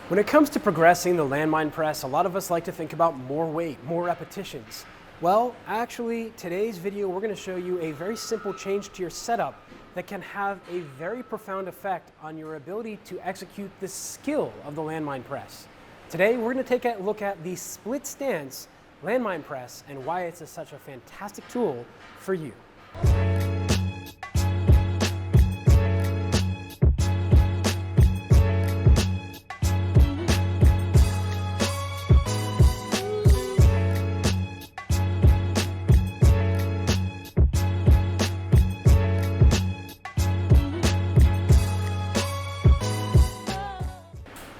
When it comes to progressing the landmine press, a lot of us like to think about more weight, more repetitions. Well, actually, today's video, we're going to show you a very simple change to your setup that can have a very profound effect on your ability to execute the skill of the landmine press. Today, we're going to take a look at the split stance landmine press and why it's such a fantastic tool for you.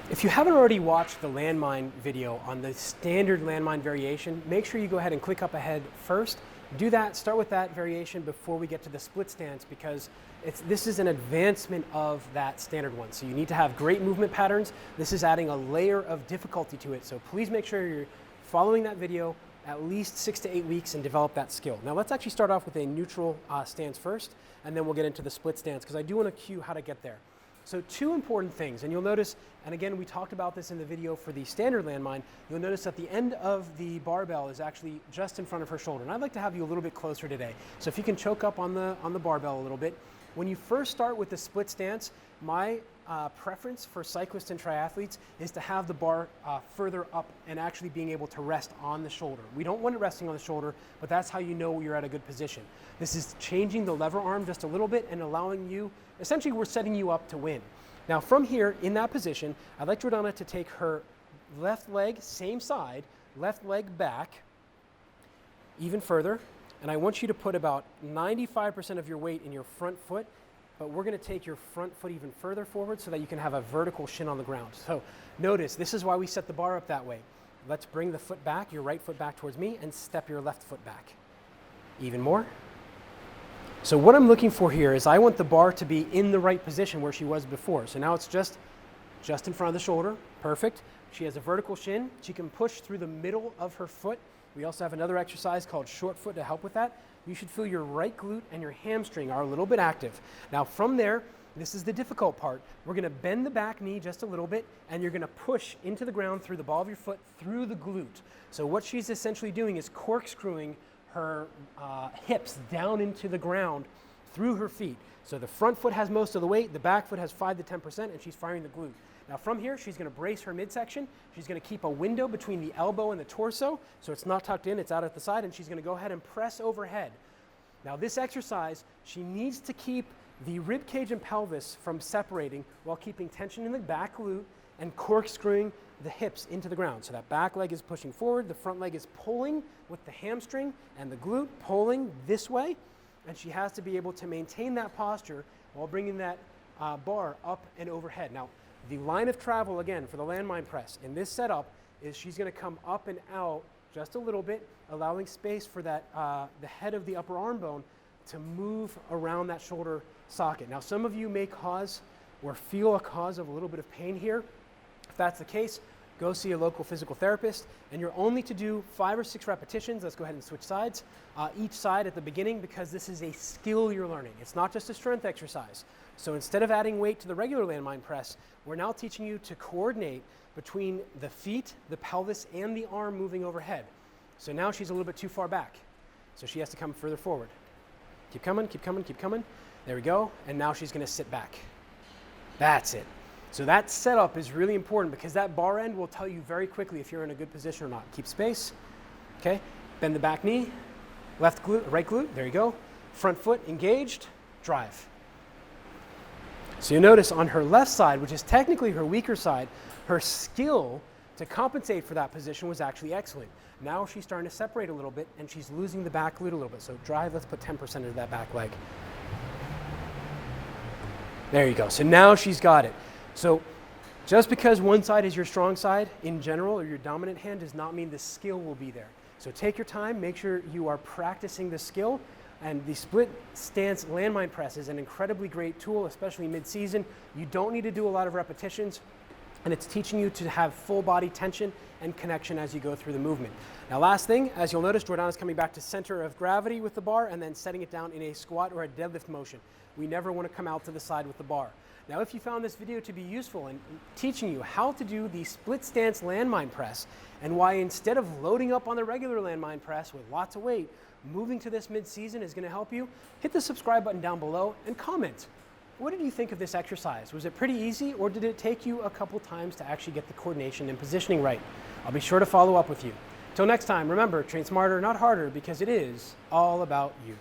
If you haven't already watched the landmine video on the standard landmine variation, make sure you go ahead and click up ahead first. Do that, start with that variation before we get to the split stance, because this is an advancement of that standard one. So you need to have great movement patterns. This is adding a layer of difficulty to it. So please make sure you're following that video at least 6 to 8 weeks and develop that skill. Now let's actually start off with a neutral stance first, and then we'll get into the split stance, because I do want to cue how to get there. So two important things, and you'll notice, and again, we talked about this in the video for the standard landmine, you'll notice that the end of the barbell is actually just in front of her shoulder. And I'd like to have you a little bit closer today. So if you can choke up on the barbell a little bit. When you first start with the split stance, my preference for cyclists and triathletes is to have the bar further up and actually being able to rest on the shoulder. We don't want it resting on the shoulder, but that's how you know you're at a good position. This is changing the lever arm just a little bit and allowing you, essentially we're setting you up to win. Now from here, in that position, I'd like Jordana to take her left leg, same side, left leg back, even further, and I want you to put about 95% of your weight in your front foot, but we're going to take your front foot even further forward so that you can have a vertical shin on the ground. So notice, this is why we set the bar up that way. Let's bring the foot back, your right foot back towards me, and step your left foot back. Even more. So what I'm looking for here is I want the bar to be in the right position where she was before. So now it's just in front of the shoulder. Perfect. She has a vertical shin. She can push through the middle of her foot. We also have another exercise called short foot to help with that. You should feel your right glute and your hamstring are a little bit active. Now from there, this is the difficult part. We're going to bend the back knee just a little bit, and you're going to push into the ground through the ball of your foot through the glute. So what she's essentially doing is corkscrewing her hips down into the ground through her feet. So the front foot has most of the weight, the back foot has 5 to 10%, and she's firing the glute. Now from here, she's going to brace her midsection. She's going to keep a window between the elbow and the torso, so it's not tucked in, it's out at the side, and she's going to go ahead and press overhead. Now this exercise, she needs to keep the rib cage and pelvis from separating while keeping tension in the back glute and corkscrewing the hips into the ground. So that back leg is pushing forward, the front leg is pulling with the hamstring, and the glute pulling this way, and she has to be able to maintain that posture while bringing that bar up and overhead. Now, the line of travel, again, for the landmine press in this setup is she's going to come up and out just a little bit, allowing space for that the head of the upper arm bone to move around that shoulder socket. Now, some of you may cause or feel a cause of a little bit of pain here. If that's the case, go see a local physical therapist, and you're only to do 5 or 6 repetitions. Let's go ahead and switch sides, each side at the beginning, because this is a skill you're learning. It's not just a strength exercise. So instead of adding weight to the regular landmine press, we're now teaching you to coordinate between the feet, the pelvis, and the arm moving overhead. So now she's a little bit too far back, so she has to come further forward. Keep coming, keep coming, keep coming. There we go, and now she's going to sit back. That's it. So that setup is really important, because that bar end will tell you very quickly if you're in a good position or not. Keep space. Okay, bend the back knee, left glute, right glute, there you go. Front foot engaged, drive. So you notice on her left side, which is technically her weaker side, her skill to compensate for that position was actually excellent. Now she's starting to separate a little bit, and she's losing the back glute a little bit. So drive, let's put 10% into that back leg. There you go. So now she's got it. So just because one side is your strong side in general, or your dominant hand, does not mean the skill will be there. So take your time, make sure you are practicing the skill, and the split stance landmine press is an incredibly great tool, especially mid-season. You don't need to do a lot of repetitions. and it's teaching you to have full body tension and connection as you go through the movement. Now last thing, as you'll notice, Jordana's coming back to center of gravity with the bar and then setting it down in a squat or a deadlift motion. We never want to come out to the side with the bar. Now if you found this video to be useful in teaching you how to do the split stance landmine press and why instead of loading up on the regular landmine press with lots of weight, moving to this mid-season is going to help you, hit the subscribe button down below and comment. What did you think of this exercise? Was it pretty easy, or did it take you a couple times to actually get the coordination and positioning right? I'll be sure to follow up with you. Till next time, remember, train smarter, not harder, because it is all about you.